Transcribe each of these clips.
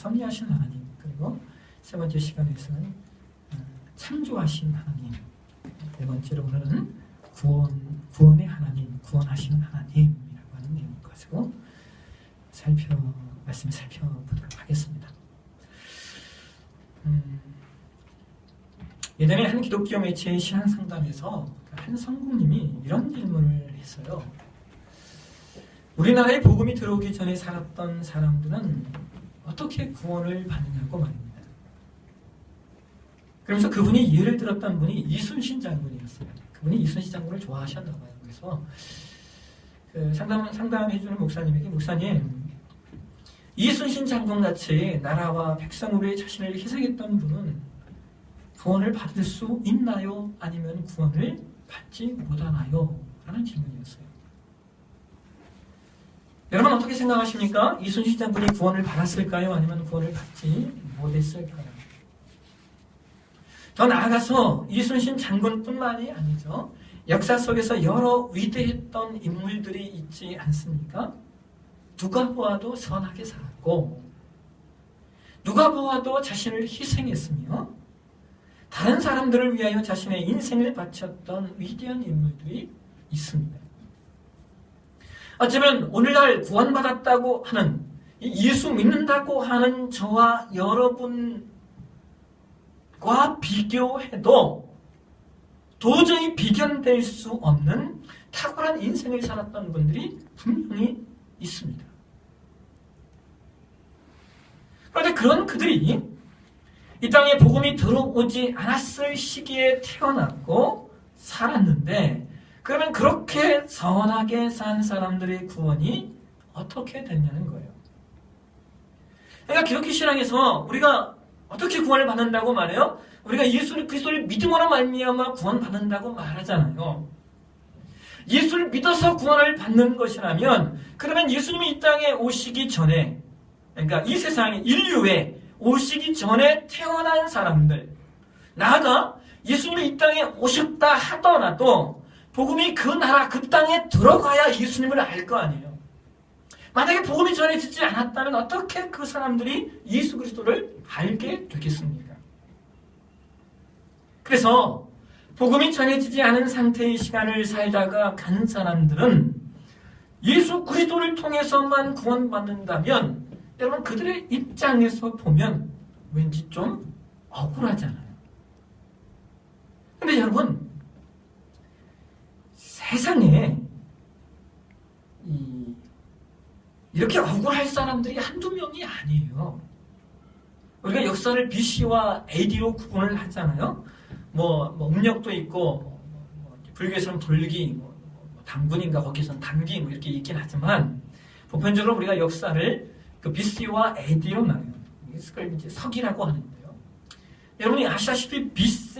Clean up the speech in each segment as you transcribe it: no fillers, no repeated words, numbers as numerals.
섭리하신 하나님, 그리고 세 번째 시간에서는 창조하신 하나님, 네 번째로 오늘은 구원의 하나님, 구원하시는 하나님이라고 하는 내용을 가지고 말씀을 살펴보도록 하겠습니다. 예전에 한 기독교 매체의 신앙상담에서 한 성국님이 이런 질문을 했어요. 우리나라에 복음이 들어오기 전에 살았던 사람들은 어떻게 구원을 받느냐고 말입니다. 그러면서 그분이 예를 들었던 분이 이순신 장군이었어요. 그분이 이순신 장군을 좋아하셨나 봐요. 그래서 상담해주는 목사님에게, 목사님, 이순신 장군같이 나라와 백성을 위해 자신을 희생했던 분은 구원을 받을 수 있나요? 아니면 구원을 받지 못하나요? 라는 질문이었어요. 여러분 어떻게 생각하십니까? 이순신 장군이 구원을 받았을까요? 아니면 구원을 받지 못했을까요? 더 나아가서 이순신 장군뿐만이 아니죠. 역사 속에서 여러 위대했던 인물들이 있지 않습니까? 누가 보아도 선하게 살았고, 누가 보아도 자신을 희생했으며, 다른 사람들을 위하여 자신의 인생을 바쳤던 위대한 인물들이 있습니다. 어쩌면 오늘날 구원받았다고 하는, 예수 믿는다고 하는 저와 여러분과 비교해도 도저히 비견될 수 없는 탁월한 인생을 살았던 분들이 분명히 있습니다. 그런데 그런 그들이 이 땅에 복음이 들어오지 않았을 시기에 태어났고 살았는데, 그러면 그렇게 선하게 산 사람들의 구원이 어떻게 됐냐는 거예요. 그러니까 기독교 신앙에서 우리가 어떻게 구원을 받는다고 말해요? 우리가 예수 그리스도를 믿음으로 말미암아 구원받는다고 말하잖아요. 예수를 믿어서 구원을 받는 것이라면, 그러면 예수님이 이 땅에 오시기 전에, 그러니까 이 세상에 인류에 오시기 전에 태어난 사람들, 나아가 예수님이 이 땅에 오셨다 하더라도 복음이 그 나라 그 땅에 들어가야 예수님을 알 거 아니에요. 만약에 복음이 전해지지 않았다면 어떻게 그 사람들이 예수 그리스도를 알게 되겠습니까? 그래서 복음이 전해지지 않은 상태의 시간을 살다가 간 사람들은 예수 그리스도를 통해서만 구원받는다면, 여러분 그들의 입장에서 보면 왠지 좀 억울하잖아요. 근데 여러분, 세상에 이렇게 억울할 사람들이 한두 명이 아니에요. 우리가 역사를 BC와 AD로 구분을 하잖아요. 음력도 있고, 불교에서는 불기, 당군인가 거기서는 단기 이렇게 있긴 하지만, 보편적으로 우리가 역사를 그 BC와 AD로 나눠요. 그걸 이제 서기라고 하는데요. 여러분이 아시다시피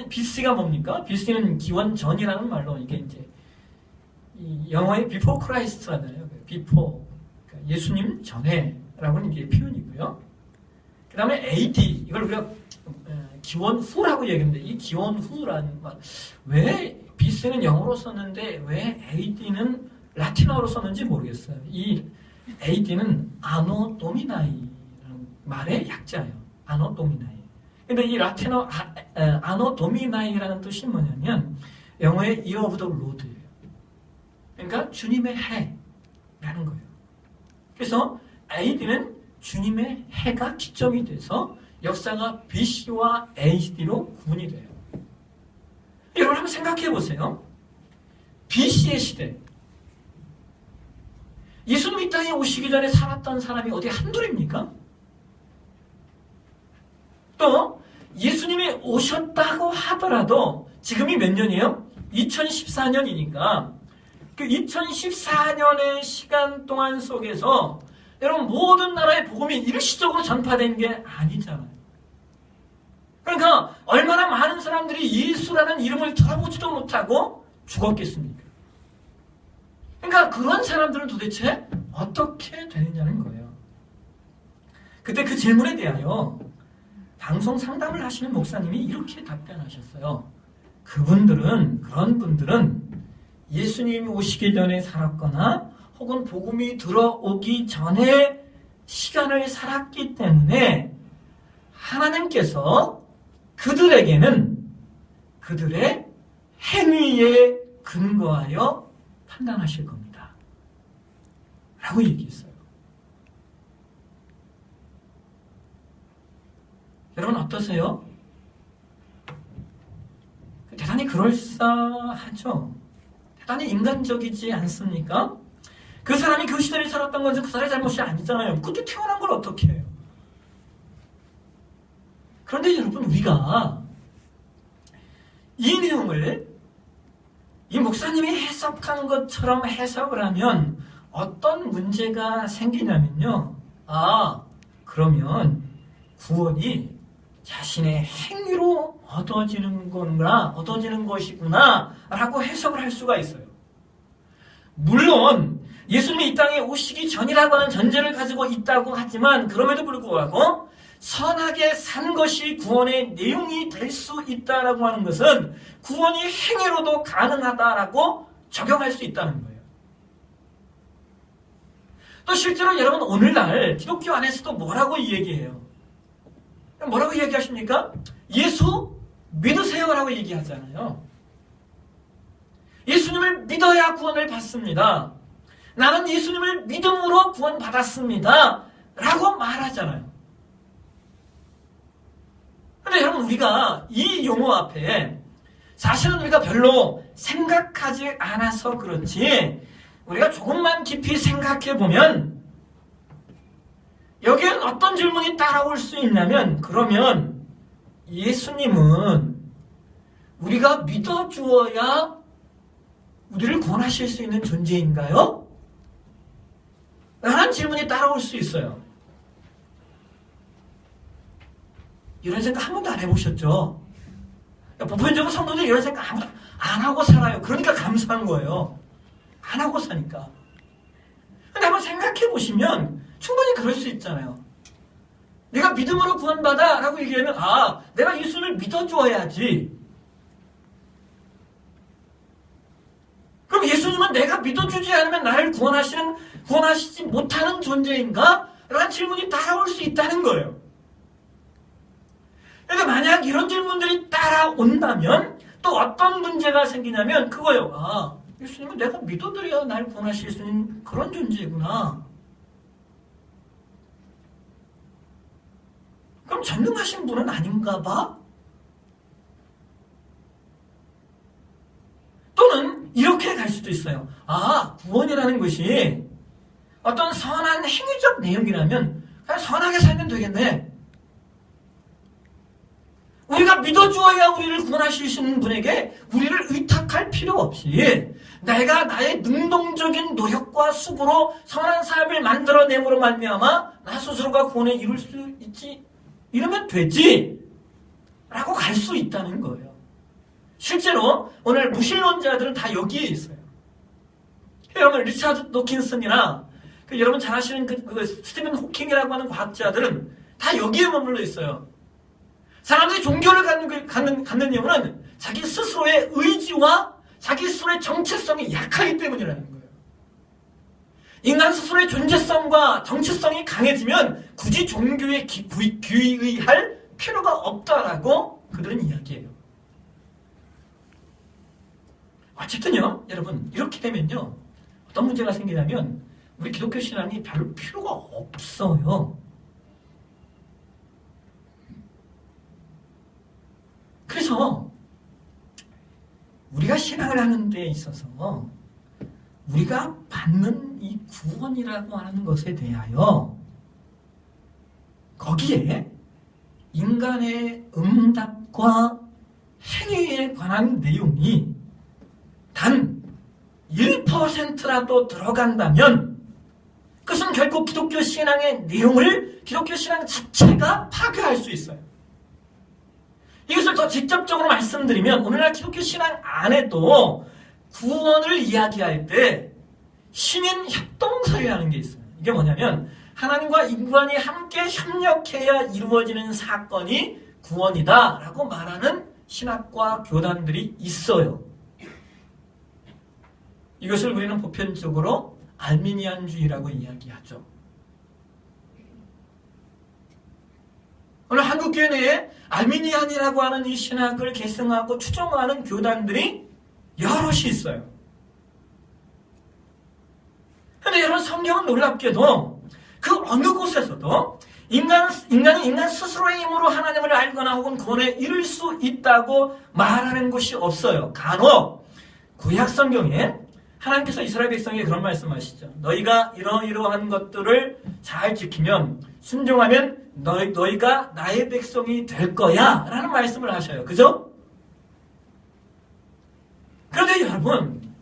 BC가 뭡니까? BC는 기원 전이라는 말로, 이게 이제 이 영어의 before Christ라잖아요. before, 그러니까 예수님 전에라고는 이게 표현이고요. 그 다음에 AD, 이걸 우리가 기원 후라고 얘기하는데, 이 기원 후라는 말, 왜 BC는 영어로 썼는데 왜 AD는 라틴어로 썼는지 모르겠어요. 이 AD는 아노 도미나이라는 말의 약자예요. 아노 도미나이. 근데 이 라틴어 아노 도미나이라는 뜻이 뭐냐면 영어의 year of the Lord예요. 그러니까 주님의 해라는 거예요. 그래서 AD는 주님의 해가 기점이 돼서 역사가 BC와 AD로 구분이 돼요. 여러분 한번 생각해 보세요. BC의 시대, 예수님이 이 땅에 오시기 전에 살았던 사람이 어디 한둘입니까? 또 예수님이 오셨다고 하더라도 지금이 몇 년이에요? 2014년이니까 그 2014년의 시간 동안 속에서 여러분 모든 나라의 복음이 일시적으로 전파된 게 아니잖아요. 그러니까 얼마나 많은 사람들이 예수라는 이름을 들어보지도 못하고 죽었겠습니까? 그러니까 그런 사람들은 도대체 어떻게 되느냐는 거예요. 그때 그 질문에 대하여 방송 상담을 하시는 목사님이 이렇게 답변하셨어요. 그런 분들은 예수님이 오시기 전에 살았거나 혹은 복음이 들어오기 전에 시간을 살았기 때문에 하나님께서 그들에게는 그들의 행위에 근거하여 판단하실 겁니다. 라고 얘기했어요. 여러분 어떠세요? 대단히 그럴싸하죠? 대단히 인간적이지 않습니까? 그 사람이 그 시대를 살았던 것은 그 사람의 잘못이 아니잖아요. 그때 태어난 걸 어떻게 해요? 그런데 여러분 우리가 이 내용을 이 목사님이 해석한 것처럼 해석을 하면 어떤 문제가 생기냐면요. 그러면 구원이 자신의 행위로 얻어지는 것이구나 라고 해석을 할 수가 있어요. 물론 예수님이 이 땅에 오시기 전이라고 하는 전제를 가지고 있다고 하지만 그럼에도 불구하고 선하게 산 것이 구원의 내용이 될 수 있다라고 하는 것은 구원이 행위로도 가능하다라고 적용할 수 있다는 거예요. 또 실제로 여러분 오늘날 기독교 안에서도 뭐라고 얘기해요? 뭐라고 얘기하십니까? 예수 믿으세요라고 얘기하잖아요. 예수님을 믿어야 구원을 받습니다. 나는 예수님을 믿음으로 구원받았습니다. 라고 말하잖아요. 그런데 여러분 우리가 이 용어 앞에 사실은 우리가 별로 생각하지 않아서 그렇지 우리가 조금만 깊이 생각해 보면 여기엔 어떤 질문이 따라올 수 있냐면 그러면 예수님은 우리가 믿어주어야 우리를 구원하실 수 있는 존재인가요? 라는 질문이 따라올 수 있어요. 이런 생각 한 번도 안 해보셨죠? 보편적으로 성도들이 이런 생각 아무도 안 하고 살아요. 그러니까 감사한 거예요. 안 하고 사니까. 근데 한번 생각해 보시면 충분히 그럴 수 있잖아요. 내가 믿음으로 구원받아 라고 얘기하면 내가 예수를 믿어줘야지. 그럼 예수님은 내가 믿어주지 않으면 나를 구원하시지 못하는 존재인가? 라는 질문이 따라올 수 있다는 거예요. 그런데 만약 이런 질문들이 따라온다면 또 어떤 문제가 생기냐면 그거예요. 예수님은 내가 믿어드려야 날 구원하실 수 있는 그런 존재구나. 그럼 전능하신 분은 아닌가 봐? 또는 이렇게 갈 수도 있어요. 구원이라는 것이 어떤 선한 행위적 내용이라면 그냥 선하게 살면 되겠네. 우리가 믿어주어야 우리를 구원하실 수 있는 분에게 우리를 의탁할 필요 없이 내가 나의 능동적인 노력과 수고로 선한 삶을 만들어냄으로 말미암아 나 스스로가 구원에 이룰 수 있지 이러면 되지 라고 갈 수 있다는 거예요. 실제로 오늘 무신론자들은 다 여기에 있어요. 여러분 리차드 도킨슨이나 여러분 잘 아시는 그 스티븐 호킹이라고 하는 과학자들은 다 여기에 머물러 있어요. 사람들이 종교를 갖는 이유는 자기 스스로의 의지와 자기 스스로의 정체성이 약하기 때문이라는 거예요. 인간 스스로의 존재성과 정체성이 강해지면 굳이 종교에 귀의할 필요가 없다라고 그들은 이야기해요. 어쨌든요, 여러분 이렇게 되면요 어떤 문제가 생기냐면 우리 기독교 신앙이 별로 필요가 없어요. 그래서 우리가 신앙을 하는 데 있어서 우리가 받는 이 구원이라고 하는 것에 대하여 거기에 인간의 응답과 행위에 관한 내용이 단 1%라도 들어간다면 그것은 결국 기독교 신앙의 내용을 기독교 신앙 자체가 파괴할 수 있어요. 이것을 더 직접적으로 말씀드리면 오늘날 기독교 신앙 안에도 구원을 이야기할 때 신인 협동설이라는 게 있어요. 이게 뭐냐면 하나님과 인간이 함께 협력해야 이루어지는 사건이 구원이다 라고 말하는 신학과 교단들이 있어요. 이것을 우리는 보편적으로 알미니안주의라고 이야기하죠. 오늘 한국교회 내에 알미니안이라고 하는 이 신학을 계승하고 추종하는 교단들이 여럿이 있어요. 그런데 여러분, 성경은 놀랍게도 그 어느 곳에서도 인간이 인간 스스로의 힘으로 하나님을 알거나 혹은 구원에 이를 수 있다고 말하는 곳이 없어요. 간혹 구약 성경에 하나님께서 이스라엘 백성에게 그런 말씀하시죠. 너희가 이러이러한 것들을 잘 지키면, 순종하면 너희가 나의 백성이 될 거야 라는 말씀을 하셔요. 그죠? 그런데 여러분,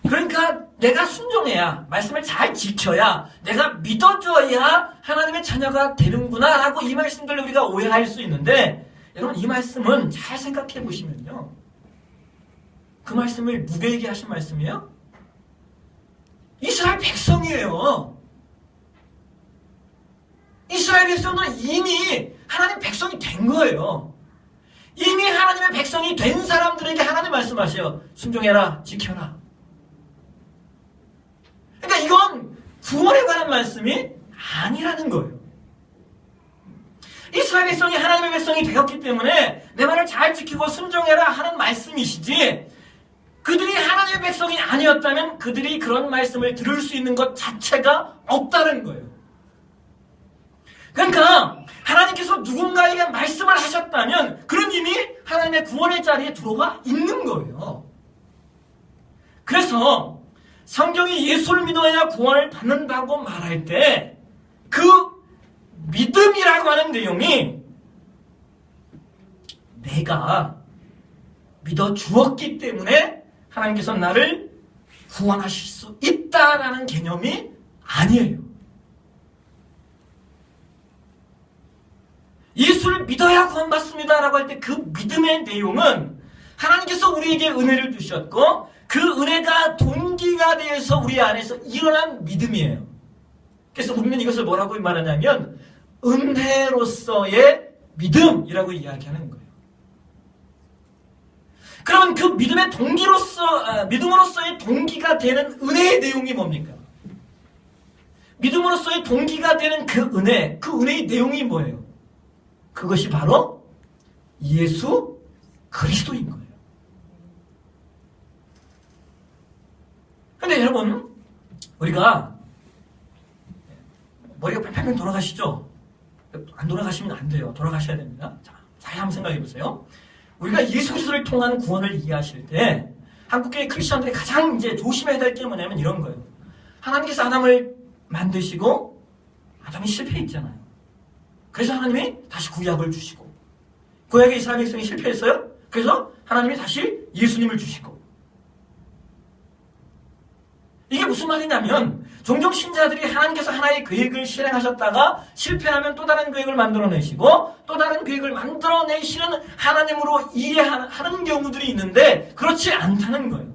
그러니까 내가 순종해야, 말씀을 잘 지켜야, 내가 믿어줘야 하나님의 자녀가 되는구나 라고 이 말씀들을 우리가 오해할 수 있는데, 여러분, 이 말씀은 잘 생각해 보시면요, 그 말씀을 누구에게 하신 말씀이에요? 이스라엘 백성이에요. 이스라엘 백성들은 이미 하나님 백성이 된 거예요. 이미 하나님의 백성이 된 사람들에게 하나님 말씀하세요. 순종해라, 지켜라. 그러니까 이건 구원에 관한 말씀이 아니라는 거예요. 이스라엘 백성이 하나님의 백성이 되었기 때문에 내 말을 잘 지키고 순종해라 하는 말씀이시지, 그들이 하나님의 백성이 아니었다면 그들이 그런 말씀을 들을 수 있는 것 자체가 없다는 거예요. 그러니까 하나님께서 누군가에게 말씀을 하셨다면 그런 이미 하나님의 구원의 자리에 들어와 있는 거예요. 그래서 성경이 예수를 믿어야 구원을 받는다고 말할 때 그 믿음이라고 하는 내용이 내가 믿어 주었기 때문에 하나님께서 나를 구원하실 수 있다라는 개념이 아니에요. 예수를 믿어야 구원받습니다라고 할 때 그 믿음의 내용은 하나님께서 우리에게 은혜를 주셨고 그 은혜가 동기가 되어서 우리 안에서 일어난 믿음이에요. 그래서 우리는 이것을 뭐라고 말하냐면 은혜로서의 믿음이라고 이야기하는 거예요. 그러면 그 믿음의 믿음으로서의 동기가 되는 은혜의 내용이 뭡니까? 믿음으로서의 동기가 되는 그 은혜의 내용이 뭐예요? 그것이 바로 예수 그리스도인 거예요. 근데 여러분, 우리가 머리가 팽팽 돌아가시죠? 안 돌아가시면 안 돼요. 돌아가셔야 됩니다. 자, 잘 한번 생각해 보세요. 우리가 예수 그리스도를 통한 구원을 이해하실 때 한국교회 크리스천들이 가장 이제 조심해야 될 게 뭐냐면 이런 거예요. 하나님께서 아담을 만드시고 아담이 실패했잖아요. 그래서 하나님이 다시 구약을 주시고, 구약의 이스라엘 백성이 실패했어요. 그래서 하나님이 다시 예수님을 주시고. 이게 무슨 말이냐면 종종 신자들이 하나님께서 하나의 계획을 실행하셨다가 실패하면 또 다른 계획을 만들어내시고 또 다른 계획을 만들어내시는 하나님으로 이해하는 경우들이 있는데 그렇지 않다는 거예요.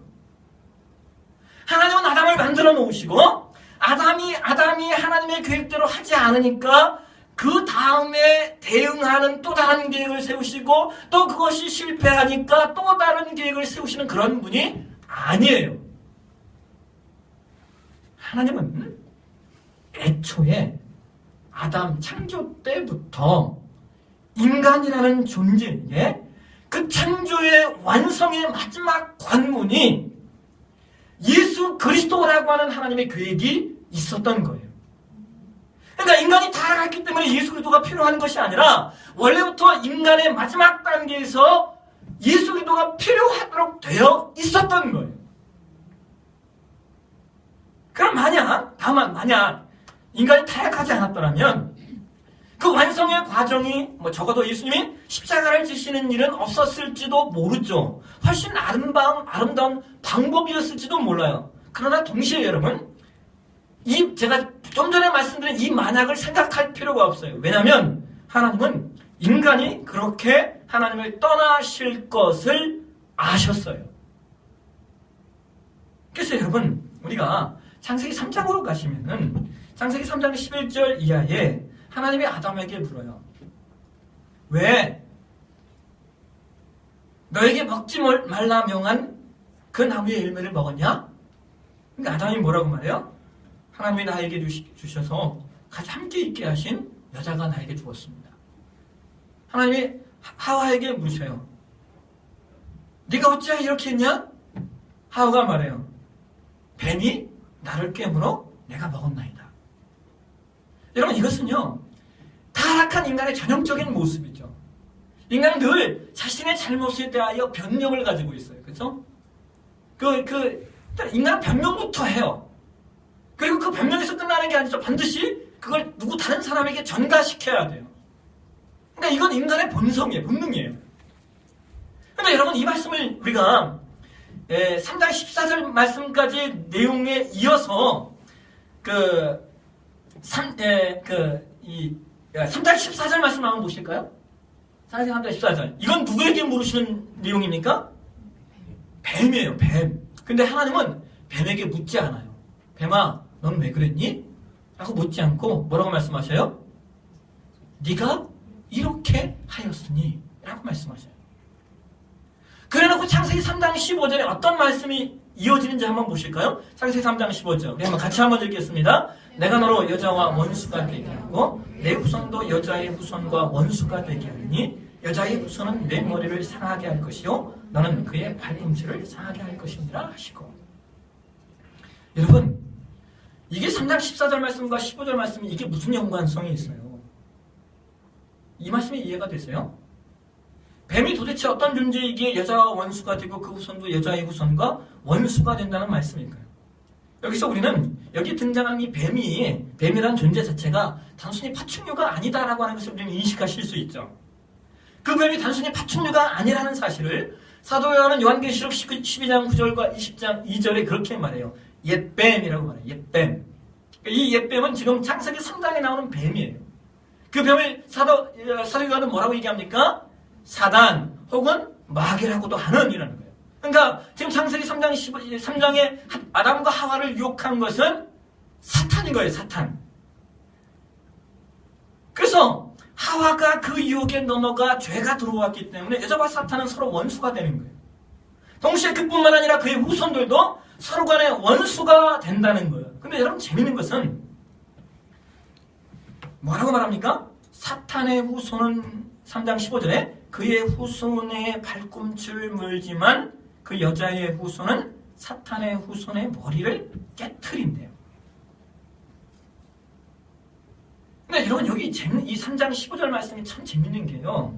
하나님은 아담을 만들어 놓으시고 아담이 하나님의 계획대로 하지 않으니까 그 다음에 대응하는 또 다른 계획을 세우시고 또 그것이 실패하니까 또 다른 계획을 세우시는 그런 분이 아니에요. 하나님은 애초에 아담 창조 때부터 인간이라는 존재에게 그 창조의 완성의 마지막 관문이 예수 그리스도라고 하는 하나님의 계획이 있었던 거예요. 그러니까 인간이 타락했기 때문에 예수 그리스도가 필요한 것이 아니라 원래부터 인간의 마지막 단계에서 예수 그리스도가 필요하도록 되어 있었던 거예요. 그럼 만약 인간이 타락하지 않았더라면 그 완성의 과정이 적어도 예수님이 십자가를 지시는 일은 없었을지도 모르죠. 훨씬 아름다운 방법이었을지도 몰라요. 그러나 동시에 여러분, 제가 좀 전에 말씀드린 이 만약을 생각할 필요가 없어요. 왜냐하면 하나님은 인간이 그렇게 하나님을 떠나실 것을 아셨어요. 그래서 여러분, 우리가 창세기 3장으로 가시면은 창세기 3장 11절 이하에 하나님이 아담에게 물어요. 왜 너에게 먹지 말라 명한 그 나무의 열매를 먹었냐? 그러니까 아담이 뭐라고 말해요? 하나님이 나에게 주셔서 같이 함께 있게 하신 여자가 나에게 주었습니다. 하나님이 하와에게 물으셔요. 네가 어찌하여 이렇게 했냐? 하와가 말해요. 뱀이 나를 깨물어 내가 먹었나이다. 여러분, 이것은요, 타락한 인간의 전형적인 모습이죠. 인간은 늘 자신의 잘못에 대하여 변명을 가지고 있어요. 그렇죠? 인간은 변명부터 해요. 그리고 그 변명에서 끝나는 게 아니죠. 반드시 그걸 누구 다른 사람에게 전가시켜야 돼요. 그러니까 이건 인간의 본성이에요. 본능이에요. 그런데 여러분, 이 말씀을 우리가 3장 14절 말씀까지 내용에 이어서 3장 14절 말씀 한번 보실까요? 3장 14절. 이건 누구에게 물으시는 내용입니까? 뱀이에요, 뱀. 근데 하나님은 뱀에게 묻지 않아요. 뱀아, 넌 왜 그랬니? 라고 묻지 않고 뭐라고 말씀하셔요? 네가 이렇게 하였으니 라고 말씀하셔요. 그래놓고 창세기 3장 15절에 어떤 말씀이 이어지는지 한번 보실까요? 창세기 3장 15절. 우리 한번 같이 한번 읽겠습니다. 내가 너로 여자와 원수가 되게 하고 내 후손도 여자의 후손과 원수가 되게 하니 여자의 후손은 내 머리를 상하게 할 것이요 너는 그의 발꿈치를 상하게 할 것이니라 하시고. 여러분, 이게 3장 14절 말씀과 15절 말씀이 이게 무슨 연관성이 있어요? 이 말씀이 이해가 되세요? 뱀이 도대체 어떤 존재이기에 여자와 원수가 되고 그 후손도 여자의 후손과 원수가 된다는 말씀일까요? 여기서 우리는 여기 등장하는 이 뱀이라는 존재 자체가 단순히 파충류가 아니다라고 하는 것을 우리는 인식하실 수 있죠. 그 뱀이 단순히 파충류가 아니라는 사실을 사도 요한은 요한계시록 12장 9절과 20장 2절에 그렇게 말해요. 옛뱀이라고 말해요. 옛뱀. 이 옛뱀은 지금 창세기 3장에 나오는 뱀이에요. 그 뱀을 사도 요한은 뭐라고 얘기합니까? 사단 혹은 마귀라고도 하는 이라는 거예요. 그러니까 지금 창세기 3장에 아담과 하와를 유혹한 것은 사탄인 거예요. 사탄. 그래서 하와가 그 유혹에 넘어가 죄가 들어왔기 때문에 여자와 사탄은 서로 원수가 되는 거예요. 동시에 그뿐만 아니라 그의 후손들도 서로 간에 원수가 된다는 거예요. 근데 여러분, 재밌는 것은 뭐라고 말합니까? 사탄의 후손은 3장 15절에 그의 후손의 발꿈치를 물지만 그 여자의 후손은 사탄의 후손의 머리를 깨트린대요. 근데 여러분, 여기 이 3장 15절 말씀이 참 재밌는 게요.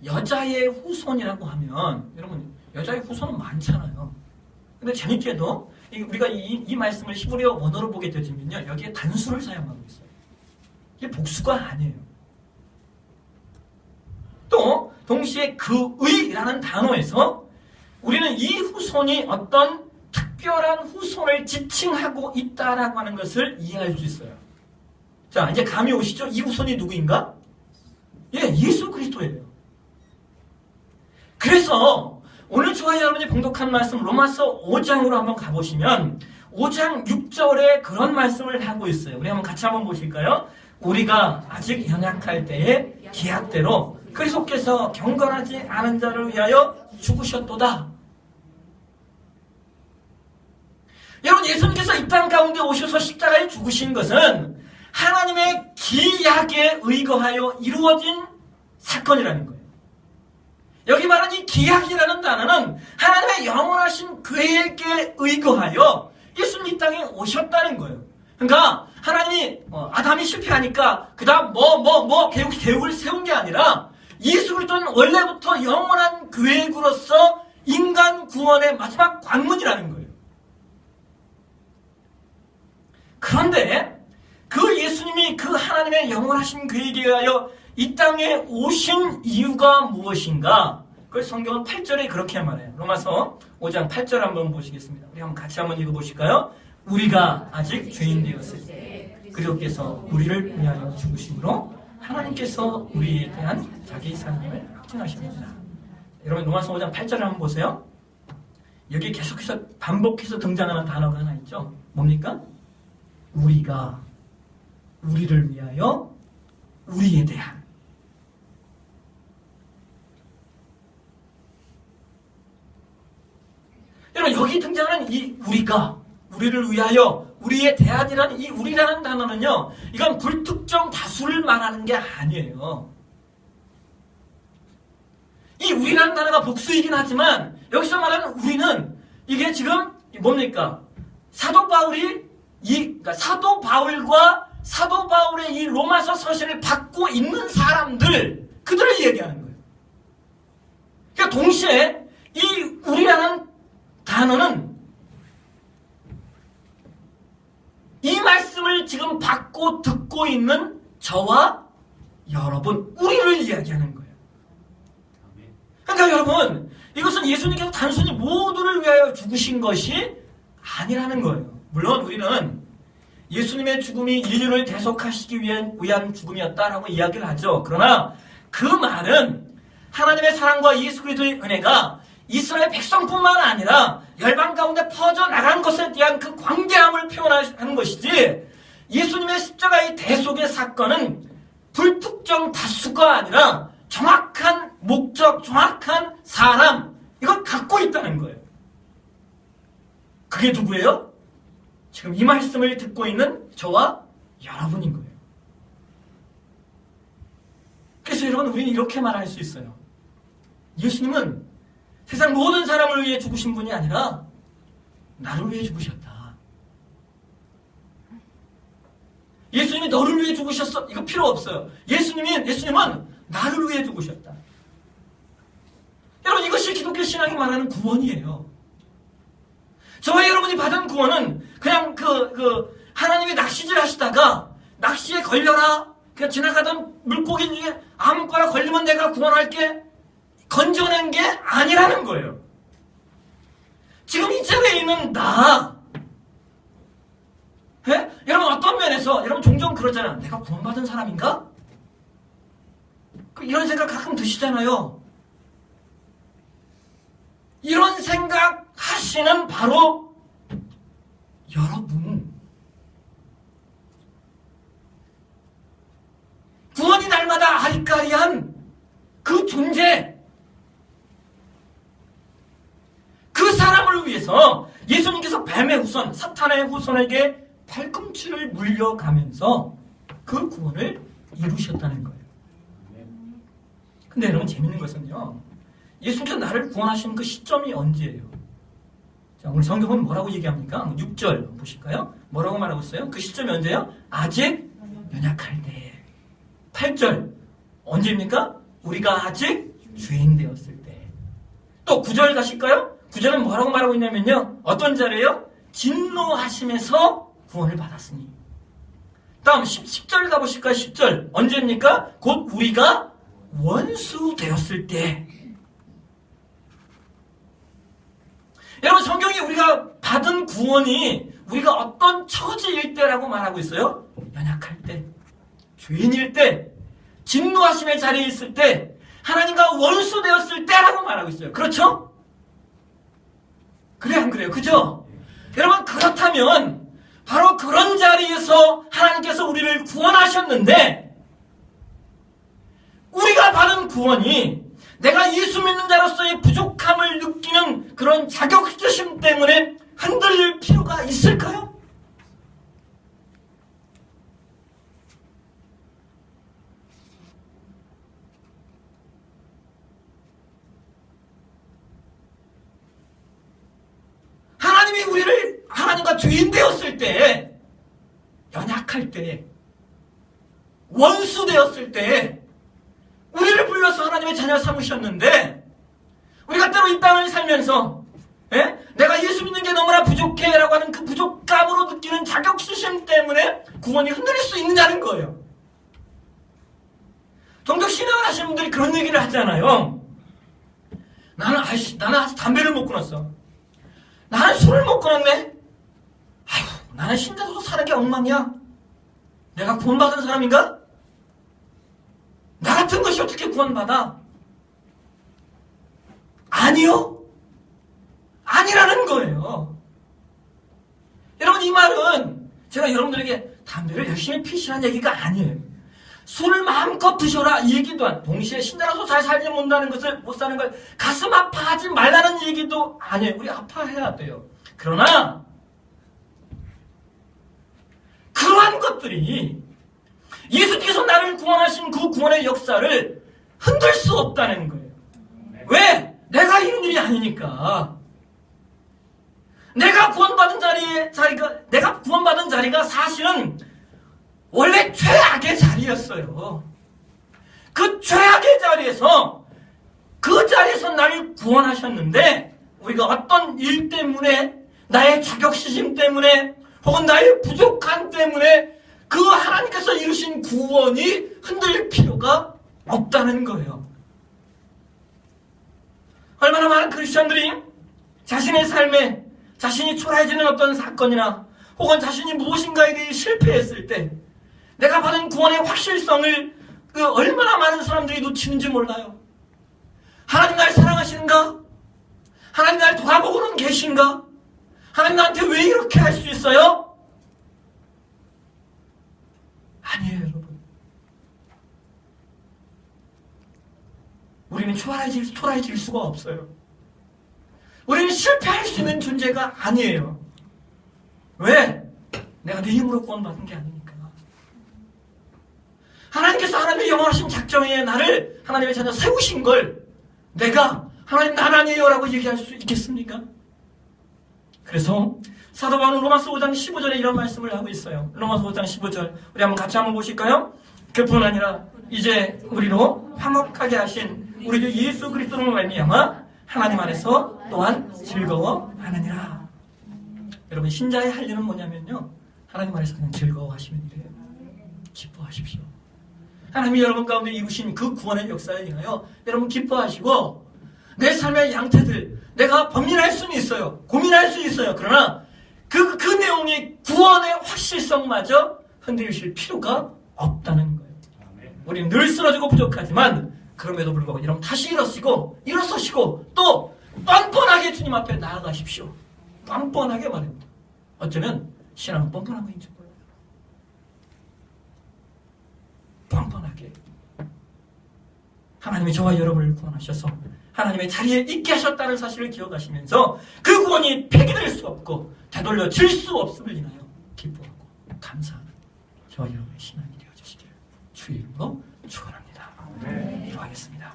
여자의 후손이라고 하면 여러분, 여자의 후손은 많잖아요. 근데 재밌게도 우리가 이 말씀을 히브리어 원어로 보게 되면요, 여기에 단수를 사용하고 있어요. 이게 복수가 아니에요. 또 동시에 그의라는 단어에서 우리는 이 후손이 어떤 특별한 후손을 지칭하고 있다라고 하는 것을 이해할 수 있어요. 자, 이제 감이 오시죠? 이 후손이 누구인가? 예, 예수 그리스도예요. 그래서 오늘 저와 여러분이 봉독한 말씀 로마서 5장으로 한번 가보시면 5장 6절에 그런 말씀을 하고 있어요. 우리 한번 같이 한번 보실까요? 우리가 아직 연약할 때에 기약대로 그리스도께서 경건하지 않은 자를 위하여 죽으셨도다. 여러분, 예수님께서 이 땅 가운데 오셔서 십자가에 죽으신 것은 하나님의 기약에 의거하여 이루어진 사건이라는 거예요. 여기 말하는 이 기약이라는 단어는 하나님의 영원하신 계획에 의거하여 예수님 이 땅에 오셨다는 거예요. 그러니까 하나님이 아담이 실패하니까 그 다음 계획을 세운 게 아니라 예수 그리스도는 원래부터 영원한 계획으로서 인간 구원의 마지막 관문이라는 거예요. 그런데 그 예수님이 그 하나님의 영원하신 계획에 의하여 이 땅에 오신 이유가 무엇인가? 그걸 성경은 8절에 그렇게 말해요. 로마서 5장 8절 한번 보시겠습니다. 우리 한번 같이 한번 읽어보실까요? 우리가 아직 죄인 되었을 때 그리스도께서 우리를 위하여 죽으심으로 하나님께서 우리에 대한 자기 사랑을 확증하십니다. 여러분, 로마서 5장 8절을 한번 보세요. 여기 계속해서 반복해서 등장하는 단어가 하나 있죠. 뭡니까? 우리가 우리를 위하여 우리에 대한. 여러분, 여기 등장하는 이 우리가 우리를 위하여 우리에 대한이라는 이 우리라는 단어는요, 이건 불특정 다수를 말하는 게 아니에요. 이 우리라는 단어가 복수이긴 하지만 여기서 말하는 우리는 이게 지금 뭡니까? 사도 바울이 그러니까 사도 바울과 사도 바울의 이 로마서 서신을 받고 있는 사람들, 그들을 얘기하는 거예요. 그러니까 동시에 이 우리라는 단어는 이 말씀을 지금 받고 듣고 있는 저와 여러분, 우리를 이야기하는 거예요. 그러니까 여러분, 이것은 예수님께서 단순히 모두를 위하여 죽으신 것이 아니라는 거예요. 물론 우리는 예수님의 죽음이 인류를 대속하시기 위한 죽음이었다라고 이야기를 하죠. 그러나 그 말은 하나님의 사랑과 예수 그리스도의 은혜가 이스라엘 백성뿐만 아니라 열방 가운데 퍼져나간 것에 대한 그 광대함을 표현하는 것이지, 예수님의 십자가의 대속의 사건은 불특정 다수가 아니라 정확한 목적, 정확한 사람, 이걸 갖고 있다는 거예요. 그게 누구예요? 지금 이 말씀을 듣고 있는 저와 여러분인 거예요. 그래서 여러분, 우리는 이렇게 말할 수 있어요. 예수님은 세상 모든 사람을 위해 죽으신 분이 아니라 나를 위해 죽으셨다. 예수님이 너를 위해 죽으셨어, 이거 필요 없어요. 예수님은 나를 위해 죽으셨다. 여러분, 이것이 기독교 신앙이 말하는 구원이에요. 저와 여러분이 받은 구원은 그냥 하나님이 낚시질 하시다가 낚시에 걸려라, 그냥 지나가던 물고기 중에 아무거나 걸리면 내가 구원할게, 건져낸 게 아니라는 거예요. 지금 이 자리에 있는 나, 여러분, 어떤 면에서 여러분 종종 그러잖아. 내가 구원받은 사람인가? 이런 생각 가끔 드시잖아요. 이런 생각 하시는 바로 여러분. 구원이 날마다 아리까리한 그 존재, 그 사람을 위해서 예수님께서 뱀의 후손, 사탄의 후손에게 팔꿈치를 물려가면서 그 구원을 이루셨다는 거예요. 근데 여러분, 재밌는 것은요, 예수님께서 나를 구원하신 그 시점이 언제예요? 자, 오늘 성경은 뭐라고 얘기합니까? 6절 보실까요? 뭐라고 말하고 있어요? 그 시점이 언제예요? 아직 연약할 때. 8절 언제입니까? 우리가 아직 죄인 되었을 때. 또 9절 가실까요? 9절은 뭐라고 말하고 있냐면요, 어떤 자리예요? 진노하심에서 구원을 받았으니. 다음 10절 가보실까요? 10절 언제입니까? 곧 우리가 원수 되었을 때. 여러분, 성경이 우리가 받은 구원이 우리가 어떤 처지일 때라고 말하고 있어요? 연약할 때, 죄인일 때, 진노하심의 자리에 있을 때, 하나님과 원수 되었을 때라고 말하고 있어요. 그렇죠? 그래, 안 그래요? 그죠? 여러분, 그렇다면 바로 그런 자리에서 하나님께서 우리를 구원하셨는데, 우리가 받은 구원이 내가 예수 믿는 자로서의 부족함을 느끼는 그런 자격지심 때문에 흔들릴 필요가 있을까요? 하나님이 우리를 하나님과 죄인 되었을 때, 연약할 때, 원수 되었을 때 우리를 불러서 하나님의 자녀 삼으셨는데, 우리가 때로 이 땅을 살면서 내가 예수 믿는 게 너무나 부족해 라고 하는 그 부족감으로 느끼는 자격지심 때문에 구원이 흔들릴 수 있느냐는 거예요. 종교 신앙을 하시는 분들이 그런 얘기를 하잖아요. 나는 아직 담배를 못 끊었어. 나는 술을 못 끊었네. 아휴, 나는 신자로서 사는 게 엉망이야. 내가 구원받은 사람인가? 나 같은 것이 어떻게 구원받아? 아니요. 아니라는 거예요. 여러분, 이 말은 제가 여러분들에게 담배를 열심히 피시라는 얘기가 아니에요. 술을 마음껏 드셔라 이 얘기도 안, 동시에 신자로서 잘 살지 못하는 것을, 못 사는 걸 가슴 아파하지 말라는 얘기도 아니에요. 우리 아파해야 돼요. 그러나 그러한 것들이 예수께서 나를 구원하신 그 구원의 역사를 흔들 수 없다는 거예요. 왜? 내가 이룬 일이 아니니까. 내가 구원받은 자리가 사실은 원래 최악의 자리였어요. 그 최악의 자리에서 그 자리에서 나를 구원하셨는데 우리가 어떤 일 때문에 나의 자격시심 때문에 혹은 나의 부족함 때문에 그 하나님께서 이루신 구원이 흔들릴 필요가 없다는 거예요. 얼마나 많은 크리스천들이 자신의 삶에 자신이 초라해지는 어떤 사건이나 혹은 자신이 무엇인가에 대해 실패했을 때 내가 받은 구원의 확실성을 얼마나 많은 사람들이 놓치는지 몰라요. 하나님 나를 사랑하시는가? 하나님 나를 돌아보고는 계신가? 하나님 나한테 왜 이렇게 할 수 있어요? 아니에요, 여러분. 우리는 초라해질 수가 없어요. 우리는 실패할 수 있는 존재가 아니에요. 왜? 내가 내 힘으로 구원받은 게 아니니까. 하나님께서 하나님의 영원하신 작정에 나를 하나님의 자녀 세우신 걸 내가 하나님 난 아니에요 라고 얘기할 수 있겠습니까? 그래서 사도 바울은 로마서 5장 15절에 이런 말씀을 하고 있어요. 로마서 5장 15절 우리 한번 보실까요? 그뿐 아니라 이제 우리로 화목하게 하신 우리 주 예수 그리스도로 말미암아 하나님 안에서 또한 즐거워하느니라. 여러분 신자의 할 일은 뭐냐면요, 하나님 안에서 그냥 즐거워하시면 돼요. 기뻐하십시오. 하나님이 여러분 가운데 이루신 그 구원의 역사에 인하여 여러분 기뻐하시고, 내 삶의 양태들 내가 범민할 수는 있어요, 고민할 수 있어요. 그러나 그 내용이 구원의 확실성마저 흔들리실 필요가 없다는 거예요. 우리는 늘 쓰러지고 부족하지만 그럼에도 불구하고 여러분 다시 일어서시고 또 뻔뻔하게 주님 앞에 나아가십시오. 뻔뻔하게 말입니다. 어쩌면 신앙은 뻔뻔한 거인지 몰라요. 뻔뻔하게 하나님이 저와 여러분을 구원하셔서 하나님의 자리에 있게 하셨다는 사실을 기억하시면서 그 구원이 폐기될 수 없고 되돌려질 수 없음을 인하여 기뻐하고 감사하는 저와 여러분의 신앙이 되어주시기를 주의 이름으로 축원합니다. 기도하겠습니다.